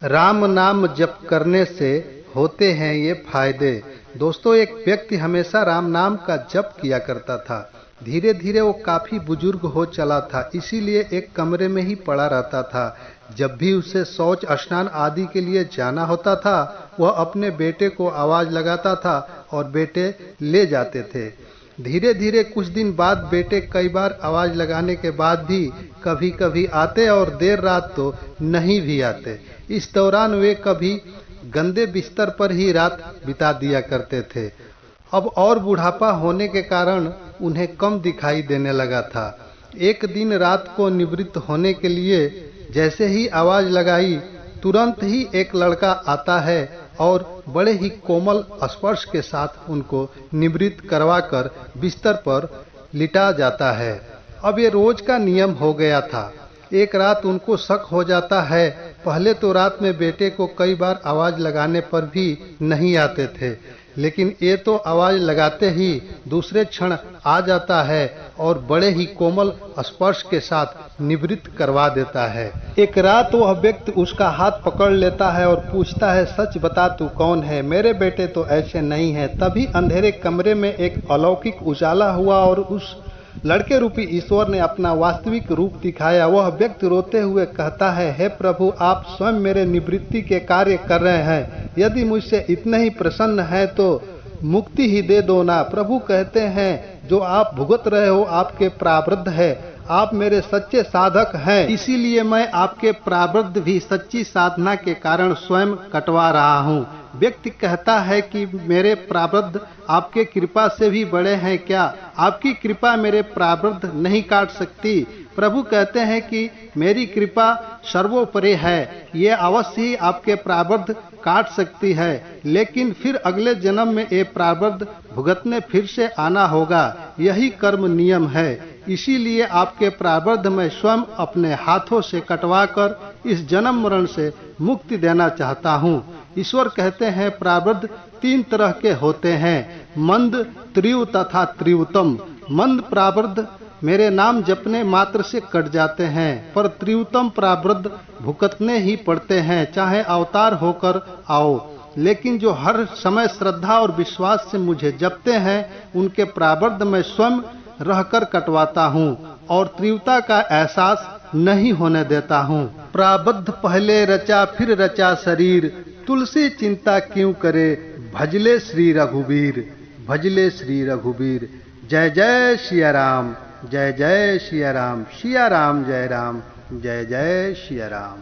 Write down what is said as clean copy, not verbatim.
राम नाम जप करने से होते हैं ये फायदे। दोस्तों, एक व्यक्ति हमेशा राम नाम का जप किया करता था। धीरे धीरे वो काफी बुजुर्ग हो चला था, इसीलिए एक कमरे में ही पड़ा रहता था। जब भी उसे शौच स्नान आदि के लिए जाना होता था, वह अपने बेटे को आवाज लगाता था और बेटे ले जाते थे। धीरे धीरे कुछ दिन बाद बेटे कई बार आवाज लगाने के बाद भी कभी कभी आते और देर रात तो नहीं भी आते। इस दौरान वे कभी गंदे बिस्तर पर ही रात बिता दिया करते थे। अब और बुढ़ापा होने के कारण उन्हें कम दिखाई देने लगा था। एक दिन रात को निवृत्त होने के लिए जैसे ही आवाज लगाई, तुरंत ही एक लड़का आता है और बड़े ही कोमल स्पर्श के साथ उनको निवृत्त करवाकर बिस्तर पर लिटा जाता है। अब ये रोज का नियम हो गया था। एक रात उनको शक हो जाता है। पहले तो रात में बेटे को कई बार आवाज लगाने पर भी नहीं आते थे, लेकिन ये तो आवाज लगाते ही दूसरे क्षण आ जाता है और बड़े ही कोमल स्पर्श के साथ निवृत्त करवा देता है। एक रात वह व्यक्ति उसका हाथ पकड़ लेता है और पूछता है, सच बता तू कौन है? मेरे बेटे तो ऐसे नहीं है। तभी अंधेरे कमरे में एक अलौकिक उजाला हुआ और उस लड़के रूपी ईश्वर ने अपना वास्तविक रूप दिखाया। वह व्यक्ति रोते हुए कहता है, हे प्रभु, आप स्वयं मेरे निवृत्ति के कार्य कर रहे हैं। यदि मुझसे इतने ही प्रसन्न है तो मुक्ति ही दे दो ना। प्रभु कहते हैं, जो आप भुगत रहे हो आपके प्रारब्ध है। आप मेरे सच्चे साधक हैं, इसीलिए मैं आपके प्रारब्ध भी सच्ची साधना के कारण स्वयं कटवा रहा हूँ। व्यक्ति कहता है कि मेरे प्रारब्ध आपके कृपा से भी बड़े हैं क्या? आपकी कृपा मेरे प्रारब्ध नहीं काट सकती। प्रभु कहते हैं कि मेरी कृपा सर्वोपरि है, ये अवश्य ही आपके प्रारब्ध काट सकती है, लेकिन फिर अगले जन्म में ये प्रारब्ध भुगतने फिर से आना होगा। यही कर्म नियम है। इसीलिए आपके प्रारब्ध मैं स्वयं अपने हाथों से कटवाकर इस जन्म मरण से मुक्ति देना चाहता हूँ। ईश्वर कहते हैं, प्रारब्ध तीन तरह के होते हैं, मंद, त्रिव तथा त्रिवतम। मंद प्रारब्ध मेरे नाम जपने मात्र से कट जाते हैं, पर त्रिवतम प्रारब्ध भुगतने ही पड़ते हैं, चाहे अवतार होकर आओ। लेकिन जो हर समय श्रद्धा और विश्वास से मुझे जपते हैं, उनके प्रारब्ध मैं स्वयं रहकर कटवाता हूँ और तीव्रता का एहसास नहीं होने देता हूँ। प्रारब्ध पहले रचा फिर रचा शरीर, तुलसी चिंता क्यों करे, भजले श्री रघुबीर, भजले श्री रघुबीर। जय जय सिया राम, जय जय सिया राम, सिया राम जय राम, जय जय सिया राम।